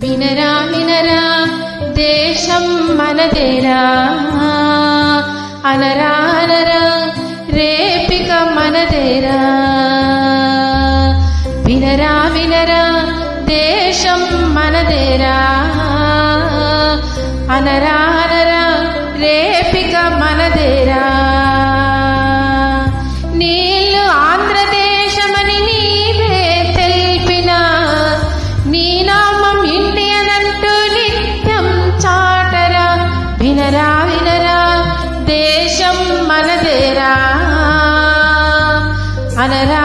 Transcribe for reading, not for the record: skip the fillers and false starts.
వినరా వినరా దేశం మనదేరా, అనరా అనరా రేపిక మనదేరా. వినరా వినరా దేశం మనదేరా, అనరా అనరా రేపిక మనదేరా. నీళ్ళు ఆంధ్రదేశమని నీవే తెలిపిన, నీ నామం ఇండియనంటూ నిత్యం చాటరా. వినరా వినరా దేశం మనదేరా, అనరా